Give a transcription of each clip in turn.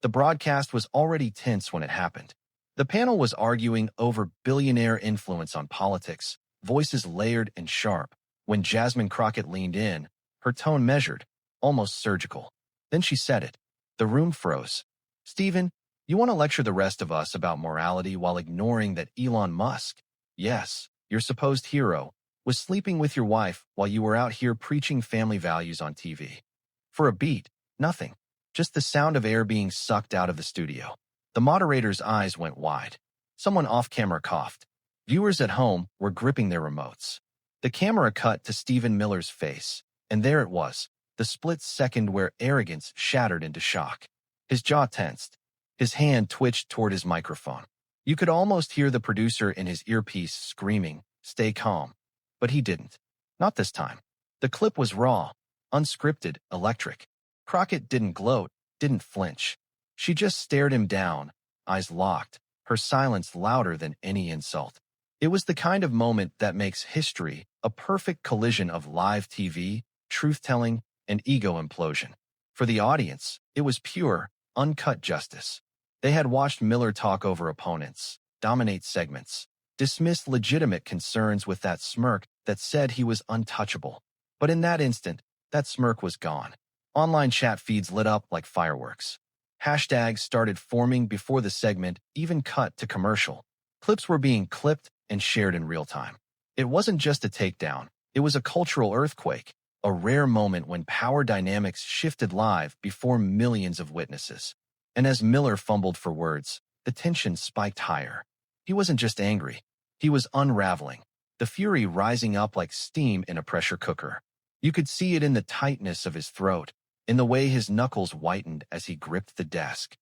The broadcast was already tense when it happened. The panel was arguing over billionaire influence on politics, voices layered and sharp. When Jasmine Crockett leaned in, her tone measured, almost surgical. Then she said it. The room froze. "Stephen, you want to lecture the rest of us about morality while ignoring that Elon Musk, yes, your supposed hero, was sleeping with your wife while you were out here preaching family values on TV." For a beat, nothing. Just the sound of air being sucked out of the studio. The moderator's eyes went wide. Someone off-camera coughed. Viewers at home were gripping their remotes. The camera cut to Stephen Miller's face, and there it was, the split second where arrogance shattered into shock. His jaw tensed. His hand twitched toward his microphone. You could almost hear the producer in his earpiece screaming, "Stay calm." But he didn't. Not this time. The clip was raw, unscripted, electric. Crockett didn't gloat, didn't flinch. She just stared him down, eyes locked, her silence louder than any insult. It was the kind of moment that makes history, a perfect collision of live TV, truth-telling, and ego implosion. For the audience, it was pure, uncut justice. They had watched Miller talk over opponents, dominate segments, dismiss legitimate concerns with that smirk that said he was untouchable. But in that instant, that smirk was gone. Online chat feeds lit up like fireworks. Hashtags started forming before the segment even cut to commercial. Clips were being clipped and shared in real time. It wasn't just a takedown, it was a cultural earthquake, a rare moment when power dynamics shifted live before millions of witnesses. And as Miller fumbled for words, the tension spiked higher. He wasn't just angry, he was unraveling, the fury rising up like steam in a pressure cooker. You could see it in the tightness of his throat, in the way his knuckles whitened as he gripped the desk.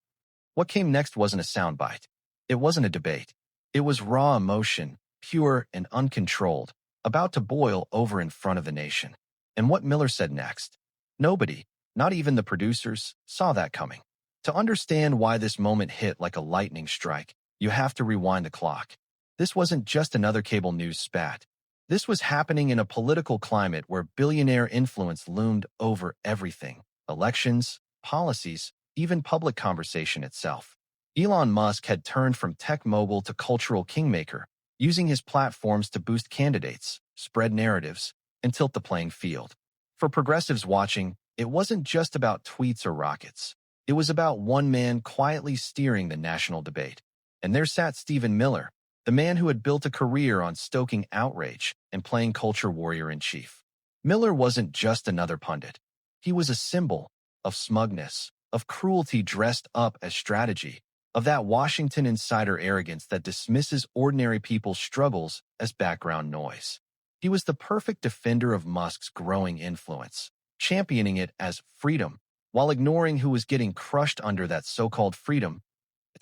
What came next wasn't a soundbite. It wasn't a debate. It was raw emotion, pure and uncontrolled, about to boil over in front of the nation. And what Miller said next? Nobody, not even the producers, saw that coming. To understand why this moment hit like a lightning strike, you have to rewind the clock. This wasn't just another cable news spat. This was happening in a political climate where billionaire influence loomed over everything. Elections, policies, even public conversation itself. Elon Musk had turned from tech mogul to cultural kingmaker, using his platforms to boost candidates, spread narratives, and tilt the playing field. For progressives watching, it wasn't just about tweets or rockets. It was about one man quietly steering the national debate. And there sat Stephen Miller, the man who had built a career on stoking outrage and playing culture warrior-in-chief. Miller wasn't just another pundit. He was a symbol of smugness, of cruelty dressed up as strategy, of that Washington insider arrogance that dismisses ordinary people's struggles as background noise. He was the perfect defender of Musk's growing influence, championing it as freedom, while ignoring who was getting crushed under that so-called freedom.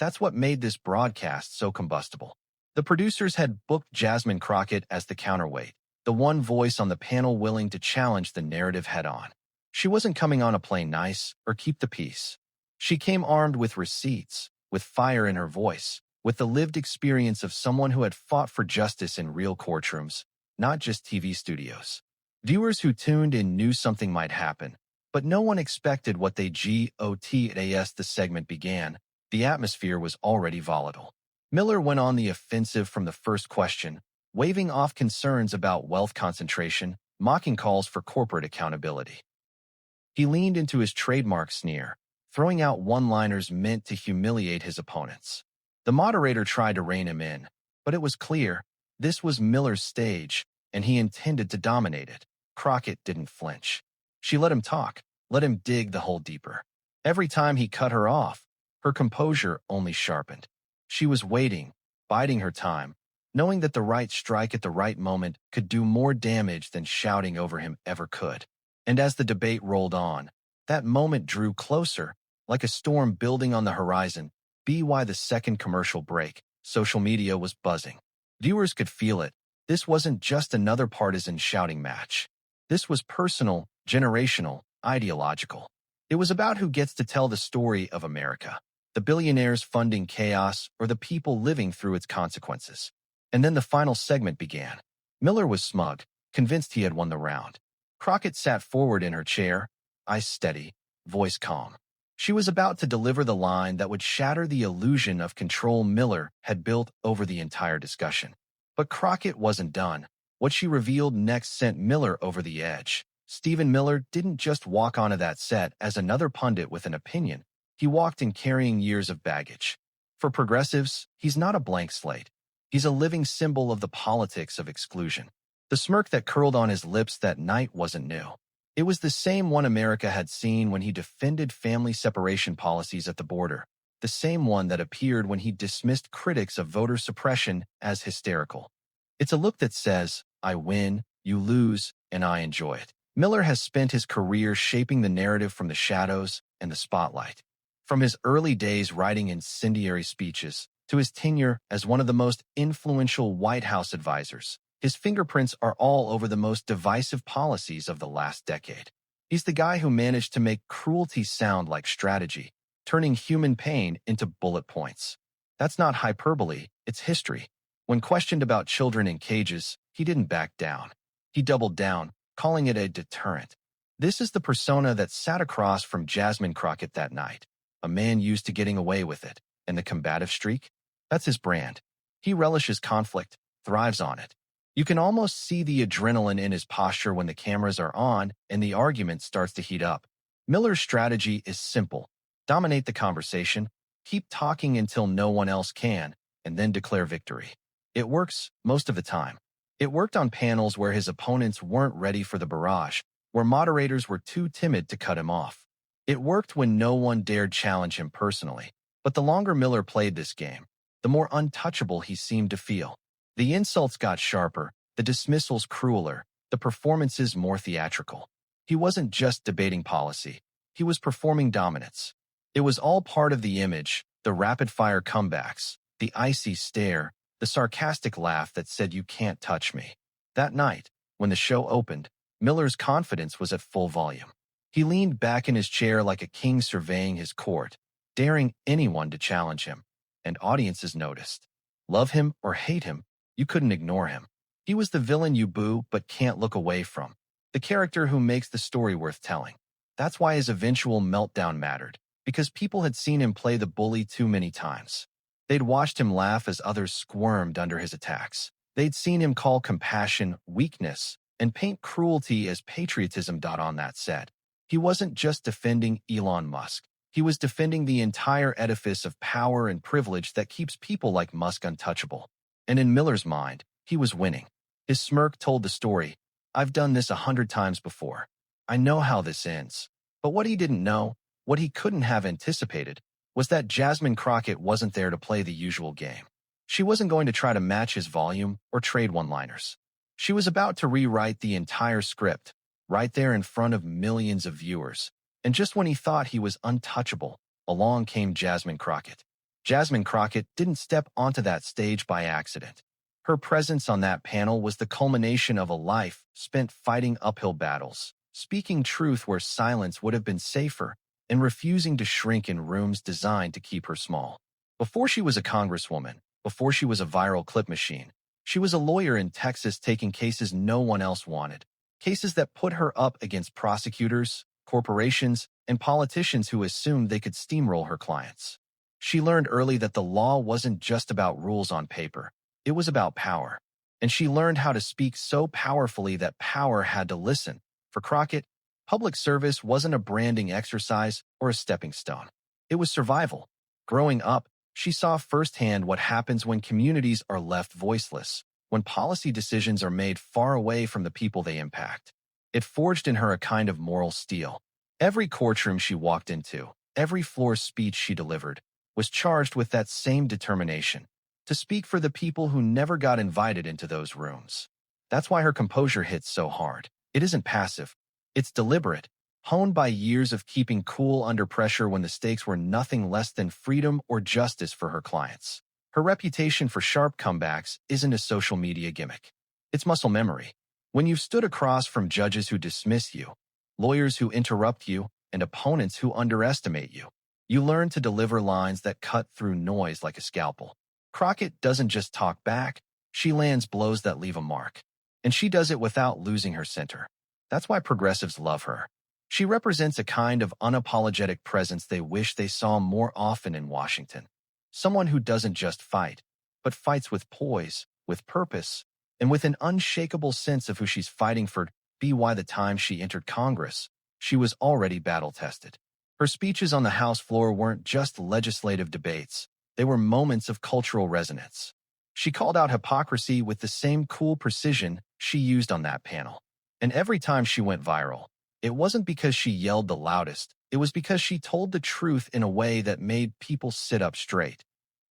That's what made this broadcast so combustible. The producers had booked Jasmine Crockett as the counterweight, the one voice on the panel willing to challenge the narrative head-on. She wasn't coming on to play nice or keep the peace. She came armed with receipts, with fire in her voice, with the lived experience of someone who had fought for justice in real courtrooms, not just TV studios. Viewers who tuned in knew something might happen, but no one expected what they got as the segment began. The atmosphere was already volatile. Miller went on the offensive from the first question, waving off concerns about wealth concentration, mocking calls for corporate accountability. He leaned into his trademark sneer, throwing out one-liners meant to humiliate his opponents. The moderator tried to rein him in, but it was clear this was Miller's stage, and he intended to dominate it. Crockett didn't flinch. She let him talk, let him dig the hole deeper. Every time he cut her off, her composure only sharpened. She was waiting, biding her time, knowing that the right strike at the right moment could do more damage than shouting over him ever could. And as the debate rolled on, that moment drew closer, like a storm building on the horizon. By the second commercial break, social media was buzzing. Viewers could feel it. This wasn't just another partisan shouting match. This was personal, generational, ideological. It was about who gets to tell the story of America, the billionaires funding chaos or the people living through its consequences. And then the final segment began. Miller was smug, convinced he had won the round. Crockett sat forward in her chair, eyes steady, voice calm. She was about to deliver the line that would shatter the illusion of control Miller had built over the entire discussion. But Crockett wasn't done. What she revealed next sent Miller over the edge. Stephen Miller didn't just walk onto that set as another pundit with an opinion. He walked in carrying years of baggage. For progressives, he's not a blank slate. He's a living symbol of the politics of exclusion. The smirk that curled on his lips that night wasn't new. It was the same one America had seen when he defended family separation policies at the border, the same one that appeared when he dismissed critics of voter suppression as hysterical. It's a look that says, I win, you lose, and I enjoy it. Miller has spent his career shaping the narrative from the shadows and the spotlight. From his early days writing incendiary speeches to his tenure as one of the most influential White House advisors, his fingerprints are all over the most divisive policies of the last decade. He's the guy who managed to make cruelty sound like strategy, turning human pain into bullet points. That's not hyperbole, it's history. When questioned about children in cages, he didn't back down. He doubled down, calling it a deterrent. This is the persona that sat across from Jasmine Crockett that night, a man used to getting away with it, and the combative streak? That's his brand. He relishes conflict, thrives on it. You can almost see the adrenaline in his posture when the cameras are on and the argument starts to heat up. Miller's strategy is simple. Dominate the conversation, keep talking until no one else can, and then declare victory. It works most of the time. It worked on panels where his opponents weren't ready for the barrage, where moderators were too timid to cut him off. It worked when no one dared challenge him personally. But the longer Miller played this game, the more untouchable he seemed to feel. The insults got sharper, the dismissals crueler, the performances more theatrical. He wasn't just debating policy. He was performing dominance. It was all part of the image, the rapid-fire comebacks, the icy stare, the sarcastic laugh that said you can't touch me. That night, when the show opened, Miller's confidence was at full volume. He leaned back in his chair like a king surveying his court, daring anyone to challenge him. And audiences noticed. Love him or hate him, you couldn't ignore him. He was the villain you boo but can't look away from, the character who makes the story worth telling. That's why his eventual meltdown mattered, because people had seen him play the bully too many times. They'd watched him laugh as others squirmed under his attacks. They'd seen him call compassion weakness and paint cruelty as patriotism. On that set, he wasn't just defending Elon Musk. He was defending the entire edifice of power and privilege that keeps people like Musk untouchable. And in Miller's mind, he was winning. His smirk told the story. I've done this 100 times before. I know how this ends. But what he didn't know, what he couldn't have anticipated, was that Jasmine Crockett wasn't there to play the usual game. She wasn't going to try to match his volume or trade one-liners. She was about to rewrite the entire script, right there in front of millions of viewers. And just when he thought he was untouchable, along came Jasmine Crockett. Jasmine Crockett didn't step onto that stage by accident. Her presence on that panel was the culmination of a life spent fighting uphill battles, speaking truth where silence would have been safer, and refusing to shrink in rooms designed to keep her small. Before she was a congresswoman, before she was a viral clip machine, she was a lawyer in Texas taking cases no one else wanted, cases that put her up against prosecutors, corporations, and politicians who assumed they could steamroll her clients. She learned early that the law wasn't just about rules on paper. It was about power. And she learned how to speak so powerfully that power had to listen. For Crockett, public service wasn't a branding exercise or a stepping stone. It was survival. Growing up, she saw firsthand what happens when communities are left voiceless, when policy decisions are made far away from the people they impact. It forged in her a kind of moral steel. Every courtroom she walked into, every floor speech she delivered, was charged with that same determination, to speak for the people who never got invited into those rooms. That's why her composure hits so hard. It isn't passive. It's deliberate, honed by years of keeping cool under pressure when the stakes were nothing less than freedom or justice for her clients. Her reputation for sharp comebacks isn't a social media gimmick. It's muscle memory. When you've stood across from judges who dismiss you, lawyers who interrupt you, and opponents who underestimate you, you learn to deliver lines that cut through noise like a scalpel. Crockett doesn't just talk back, she lands blows that leave a mark. And she does it without losing her center. That's why progressives love her. She represents a kind of unapologetic presence they wish they saw more often in Washington. Someone who doesn't just fight, but fights with poise, with purpose, and with an unshakable sense of who she's fighting for. By the time she entered Congress, she was already battle-tested. Her speeches on the House floor weren't just legislative debates. They were moments of cultural resonance. She called out hypocrisy with the same cool precision she used on that panel. And every time she went viral, it wasn't because she yelled the loudest. It was because she told the truth in a way that made people sit up straight.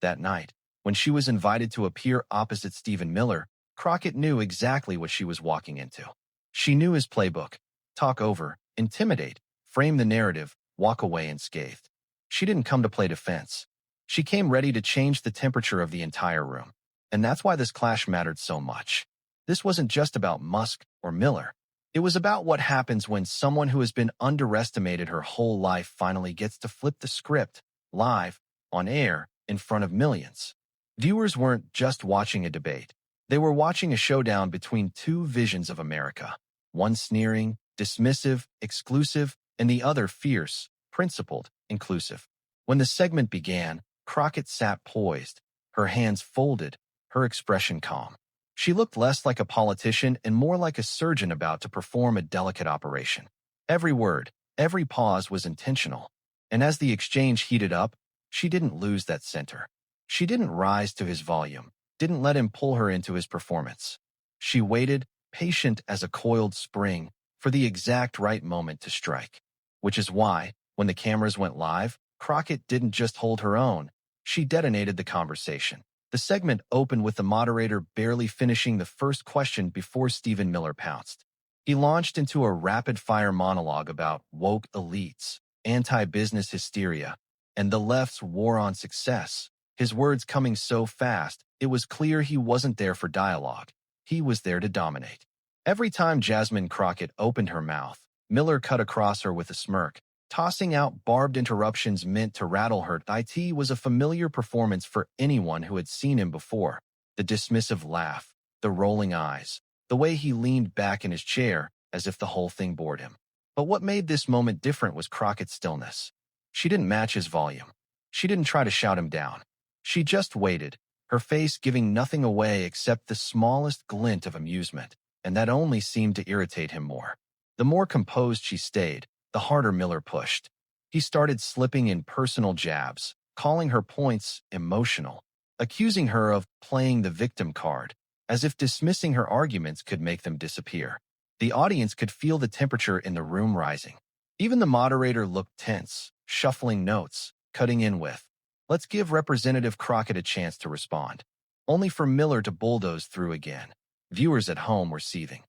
That night, when she was invited to appear opposite Stephen Miller, Crockett knew exactly what she was walking into. She knew his playbook: talk over, intimidate, frame the narrative, walk away unscathed. She didn't come to play defense. She came ready to change the temperature of the entire room. And that's why this clash mattered so much. This wasn't just about Musk or Miller. It was about what happens when someone who has been underestimated her whole life finally gets to flip the script, live, on air, in front of millions. Viewers weren't just watching a debate. They were watching a showdown between two visions of America, one sneering, dismissive, exclusive, and the other fierce, principled, inclusive. When the segment began, Crockett sat poised, her hands folded, her expression calm. She looked less like a politician and more like a surgeon about to perform a delicate operation. Every word, every pause was intentional. And as the exchange heated up, she didn't lose that center. She didn't rise to his volume, didn't let him pull her into his performance. She waited, patient as a coiled spring, for the exact right moment to strike. Which is why, when the cameras went live, Crockett didn't just hold her own. She detonated the conversation. The segment opened with the moderator barely finishing the first question before Stephen Miller pounced. He launched into a rapid-fire monologue about woke elites, anti-business hysteria, and the left's war on success. His words coming so fast, it was clear he wasn't there for dialogue. He was there to dominate. Every time Jasmine Crockett opened her mouth, Miller cut across her with a smirk, tossing out barbed interruptions meant to rattle her. It was a familiar performance for anyone who had seen him before. The dismissive laugh, the rolling eyes, the way he leaned back in his chair as if the whole thing bored him. But what made this moment different was Crockett's stillness. She didn't match his volume. She didn't try to shout him down. She just waited, her face giving nothing away except the smallest glint of amusement, and that only seemed to irritate him more. The more composed she stayed, the harder Miller pushed. He started slipping in personal jabs, calling her points emotional, accusing her of playing the victim card, as if dismissing her arguments could make them disappear. The audience could feel the temperature in the room rising. Even the moderator looked tense, shuffling notes, cutting in with, "Let's give Representative Crockett a chance to respond," only for Miller to bulldoze through again. Viewers at home were seething.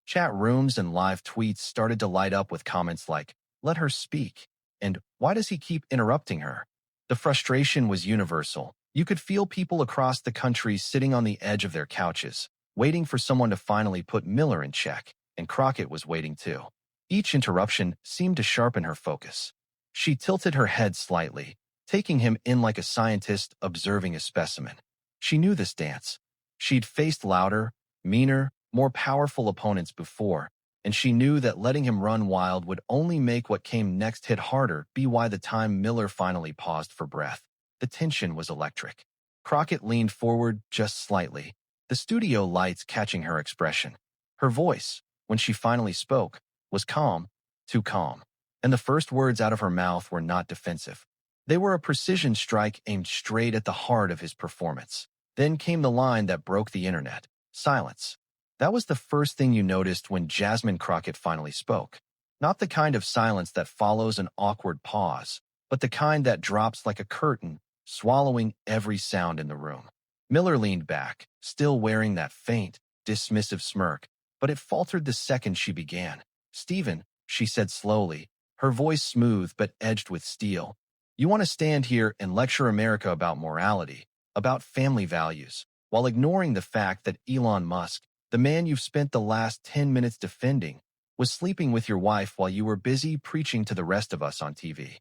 Chat rooms and live tweets started to light up with comments like, "Let her speak," and "Why does he keep interrupting her?" The frustration was universal. You could feel people across the country sitting on the edge of their couches, waiting for someone to finally put Miller in check, and Crockett was waiting too. Each interruption seemed to sharpen her focus. She tilted her head slightly, taking him in like a scientist observing a specimen. She knew this dance. She'd faced louder, meaner, more powerful opponents before, and she knew that letting him run wild would only make what came next hit harder. By the time Miller finally paused for breath, the tension was electric. Crockett leaned forward just slightly, the studio lights catching her expression. Her voice, when she finally spoke, was calm, too calm, and the first words out of her mouth were not defensive. They were a precision strike aimed straight at the heart of his performance. Then came the line that broke the internet: silence. That was the first thing you noticed when Jasmine Crockett finally spoke. Not the kind of silence that follows an awkward pause, but the kind that drops like a curtain, swallowing every sound in the room. Miller leaned back, still wearing that faint, dismissive smirk, but it faltered the second she began. "Stephen," she said slowly, her voice smooth but edged with steel, "you want to stand here and lecture America about morality, about family values, while ignoring the fact that Elon Musk, the man you've spent the last 10 minutes defending, was sleeping with your wife while you were busy preaching to the rest of us on TV."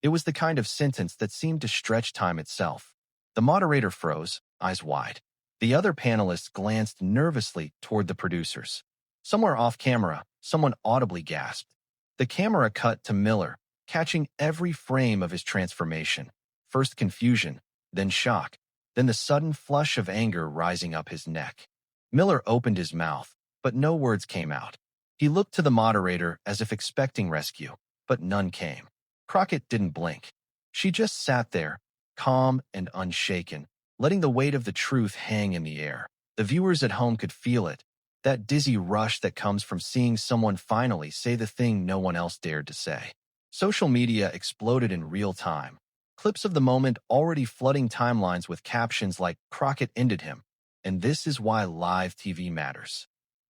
It was the kind of sentence that seemed to stretch time itself. The moderator froze, eyes wide. The other panelists glanced nervously toward the producers. Somewhere off camera, someone audibly gasped, The camera cut to Miller, catching every frame of his transformation. First confusion, then shock, then the sudden flush of anger rising up his neck. Miller opened his mouth, but no words came out. He looked to the moderator as if expecting rescue, but none came. Crockett didn't blink. She just sat there, calm and unshaken, letting the weight of the truth hang in the air. The viewers at home could feel it, that dizzy rush that comes from seeing someone finally say the thing no one else dared to say. Social media exploded in real time. Clips of the moment already flooding timelines with captions like "Crockett ended him," and "This is why live TV matters."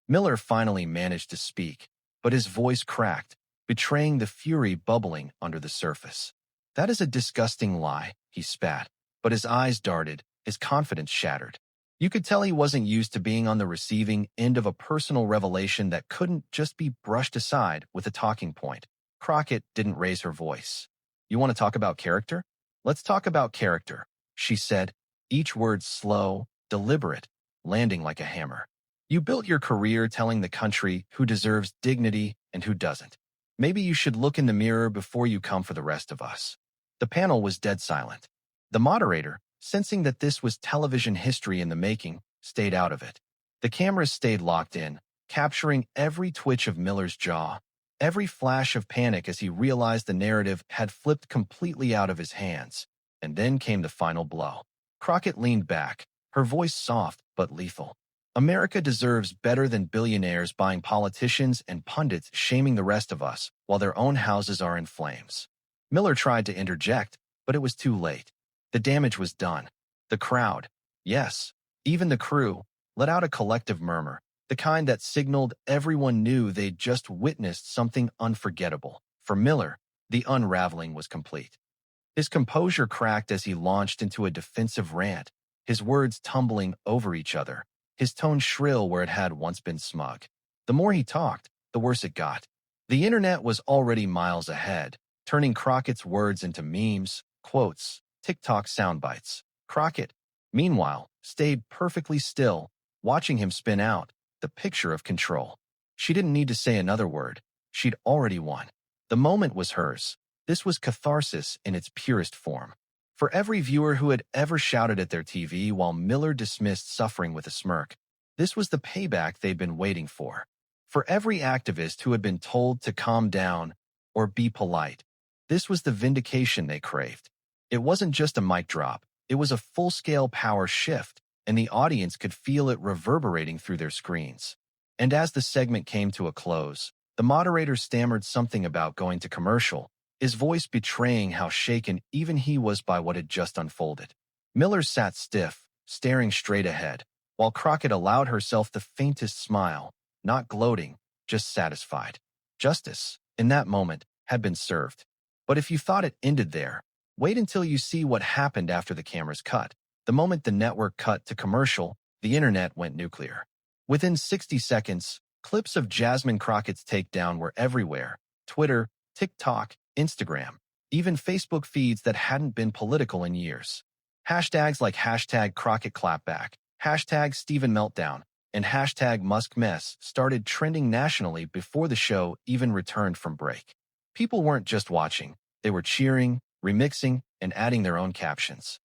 Miller finally managed to speak, but his voice cracked, betraying the fury bubbling under the surface. "That is a disgusting lie," he spat, but his eyes darted, his confidence shattered. You could tell he wasn't used to being on the receiving end of a personal revelation that couldn't just be brushed aside with a talking point. Crockett didn't raise her voice. "You want to talk about character? Let's talk about character," she said, each word slow, deliberate, landing like a hammer. "You built your career telling the country who deserves dignity and who doesn't. Maybe you should look in the mirror before you come for the rest of us." The panel was dead silent. The moderator, sensing that this was television history in the making, stayed out of it. The cameras stayed locked in, capturing every twitch of Miller's jaw, every flash of panic as he realized the narrative had flipped completely out of his hands. And then came the final blow. Crockett leaned back, her voice soft but lethal. "America deserves better than billionaires buying politicians and pundits shaming the rest of us while their own houses are in flames." Miller tried to interject, but it was too late. The damage was done. The crowd, yes, even the crew, let out a collective murmur, the kind that signaled everyone knew they'd just witnessed something unforgettable. For Miller, the unraveling was complete. His composure cracked as he launched into a defensive rant, his words tumbling over each other, his tone shrill where it had once been smug. The more he talked, the worse it got. The internet was already miles ahead, turning Crockett's words into memes, quotes, TikTok soundbites. Crockett, meanwhile, stayed perfectly still, watching him spin out, the picture of control. She didn't need to say another word. She'd already won. The moment was hers. This was catharsis in its purest form. For every viewer who had ever shouted at their TV while Miller dismissed suffering with a smirk, this was the payback they'd been waiting for. For every activist who had been told to calm down or be polite, this was the vindication they craved. It wasn't just a mic drop, it was a full-scale power shift, and the audience could feel it reverberating through their screens. And as the segment came to a close, the moderator stammered something about going to commercial, his voice betraying how shaken even he was by what had just unfolded. Miller sat stiff, staring straight ahead, while Crockett allowed herself the faintest smile, not gloating, just satisfied. Justice, in that moment, had been served. But if you thought it ended there, wait until you see what happened after the cameras cut. The moment the network cut to commercial, the internet went nuclear. Within 60 seconds, clips of Jasmine Crockett's takedown were everywhere. Twitter, TikTok, Instagram, even Facebook feeds that hadn't been political in years. Hashtags like hashtag Crockett Clapback, hashtag Stephen Meltdown, and hashtag Musk Mess started trending nationally before the show even returned from break. People weren't just watching, they were cheering, remixing, and adding their own captions.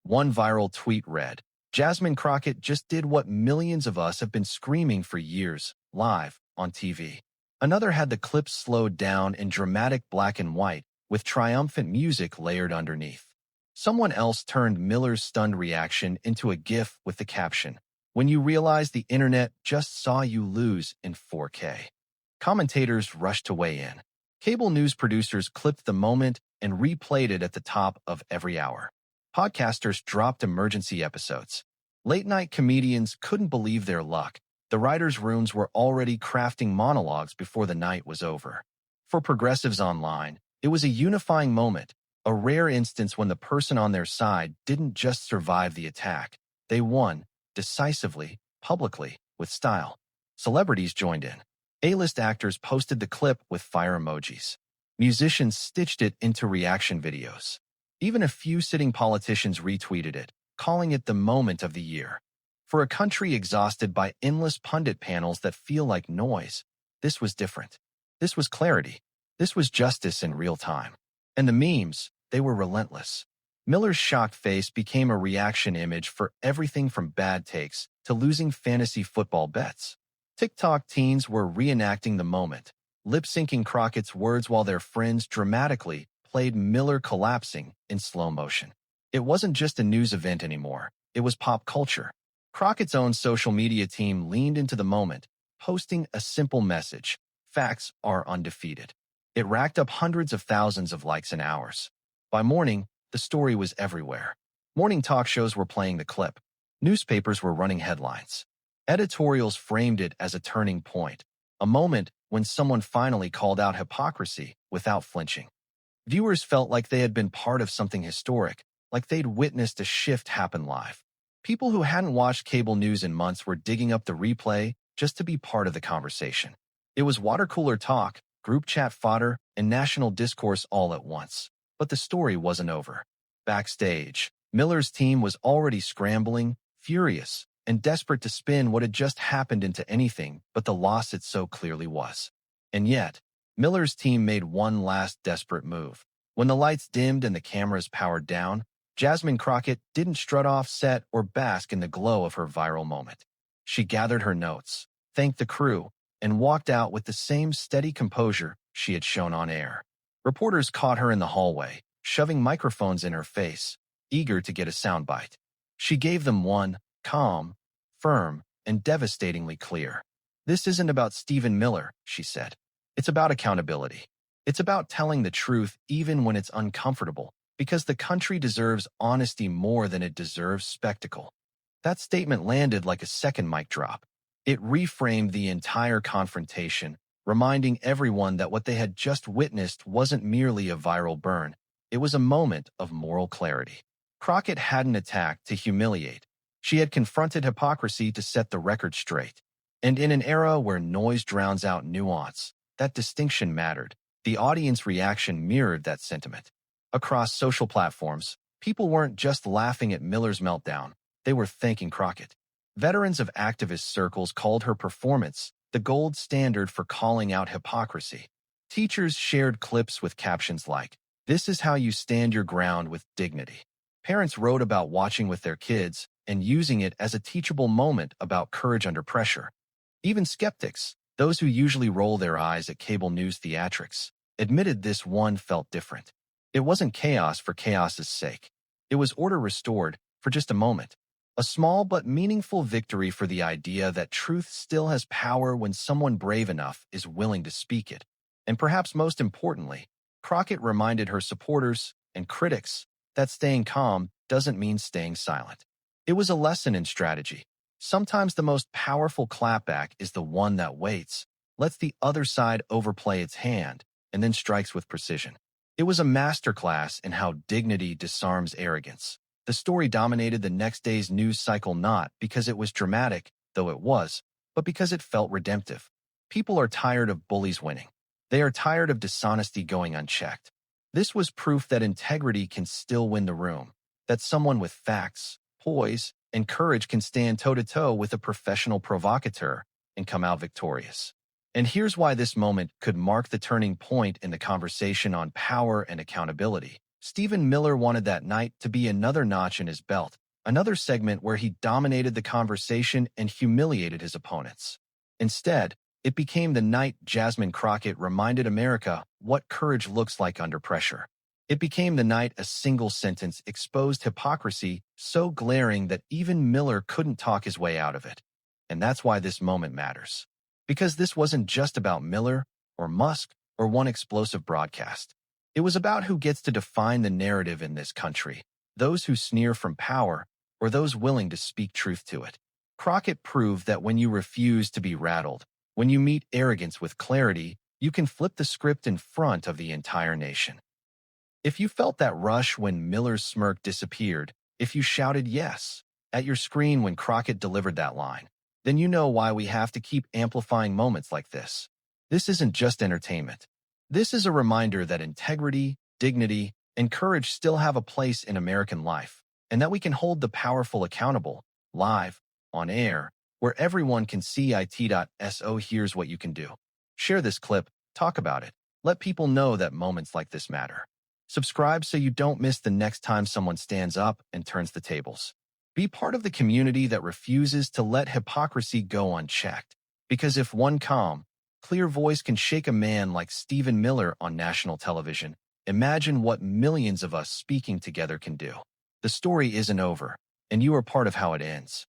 One viral tweet read, "Jasmine Crockett just did what millions of us have been screaming for years, live, on TV." Another had the clips slowed down in dramatic black and white, with triumphant music layered underneath. Someone else turned Miller's stunned reaction into a GIF with the caption, "When you realize the internet just saw you lose in 4K." Commentators rushed to weigh in. Cable news producers clipped the moment and replayed it at the top of every hour. Podcasters dropped emergency episodes. Late-night comedians couldn't believe their luck. The writers' rooms were already crafting monologues before the night was over. For progressives online, it was a unifying moment, a rare instance when the person on their side didn't just survive the attack. They won, decisively, publicly, with style. Celebrities joined in. A-list actors posted the clip with fire emojis. Musicians stitched it into reaction videos. Even a few sitting politicians retweeted it, calling it the moment of the year. For a country exhausted by endless pundit panels that feel like noise, this was different. This was clarity. This was justice in real time. And the memes, they were relentless. Miller's shocked face became a reaction image for everything from bad takes to losing fantasy football bets. TikTok teens were reenacting the moment, lip-syncing Crockett's words while their friends dramatically played Miller collapsing in slow motion. It wasn't just a news event anymore. It was pop culture. Crockett's own social media team leaned into the moment, posting a simple message: facts are undefeated. It racked up hundreds of thousands of likes in hours. By morning, the story was everywhere. Morning talk shows were playing the clip. Newspapers were running headlines. Editorials framed it as a turning point, a moment when someone finally called out hypocrisy without flinching. Viewers felt like they had been part of something historic, like they'd witnessed a shift happen live. People who hadn't watched cable news in months were digging up the replay just to be part of the conversation. It was water cooler talk, group chat fodder, and national discourse all at once. But the story wasn't over. Backstage, Miller's team was already scrambling, furious, and desperate to spin what had just happened into anything but the loss it so clearly was. And yet, Miller's team made one last desperate move. When the lights dimmed and the cameras powered down, Jasmine Crockett didn't strut off set or bask in the glow of her viral moment. She gathered her notes, thanked the crew, and walked out with the same steady composure she had shown on air. Reporters caught her in the hallway, shoving microphones in her face, eager to get a soundbite. She gave them one, calm, firm, and devastatingly clear. "This isn't about Stephen Miller," she said. "It's about accountability. It's about telling the truth even when it's uncomfortable, because the country deserves honesty more than it deserves spectacle." That statement landed like a second mic drop. It reframed the entire confrontation, reminding everyone that what they had just witnessed wasn't merely a viral burn. It was a moment of moral clarity. Crockett hadn't attacked to humiliate. She had confronted hypocrisy to set the record straight. And in an era where noise drowns out nuance, that distinction mattered. The audience reaction mirrored that sentiment. Across social platforms, people weren't just laughing at Miller's meltdown. They were thanking Crockett. Veterans of activist circles called her performance the gold standard for calling out hypocrisy. Teachers shared clips with captions like, "This is how you stand your ground with dignity." Parents wrote about watching with their kids and using it as a teachable moment about courage under pressure. Even skeptics, those who usually roll their eyes at cable news theatrics, admitted this one felt different. It wasn't chaos for chaos's sake. It was order restored for just a moment. A small but meaningful victory for the idea that truth still has power when someone brave enough is willing to speak it. And perhaps most importantly, Crockett reminded her supporters and critics that staying calm doesn't mean staying silent. It was a lesson in strategy. Sometimes the most powerful clapback is the one that waits, lets the other side overplay its hand, and then strikes with precision. It was a masterclass in how dignity disarms arrogance. The story dominated the next day's news cycle not because it was dramatic, though it was, but because it felt redemptive. People are tired of bullies winning. They are tired of dishonesty going unchecked. This was proof that integrity can still win the room, that someone with facts, poise, and courage can stand toe-to-toe with a professional provocateur and come out victorious. And here's why this moment could mark the turning point in the conversation on power and accountability. Stephen Miller wanted that night to be another notch in his belt, another segment where he dominated the conversation and humiliated his opponents. Instead, it became the night Jasmine Crockett reminded America what courage looks like under pressure. It became the night a single sentence exposed hypocrisy so glaring that even Miller couldn't talk his way out of it. And that's why this moment matters. Because this wasn't just about Miller or Musk or one explosive broadcast. It was about who gets to define the narrative in this country, those who sneer from power or those willing to speak truth to it. Crockett proved that when you refuse to be rattled, when you meet arrogance with clarity, you can flip the script in front of the entire nation. If you felt that rush when Miller's smirk disappeared, if you shouted yes at your screen when Crockett delivered that line, then you know why we have to keep amplifying moments like this. This isn't just entertainment. This is a reminder that integrity, dignity, and courage still have a place in American life, and that we can hold the powerful accountable, live, on air, where everyone can see it.so. Here's what you can do. Share this clip, talk about it, Let people know that moments like this matter. Subscribe so you don't miss the next time someone stands up and turns the tables. Be part of the community that refuses to let hypocrisy go unchecked. Because if one calm, clear voice can shake a man like Stephen Miller on national television, imagine what millions of us speaking together can do. The story isn't over, and you are part of how it ends.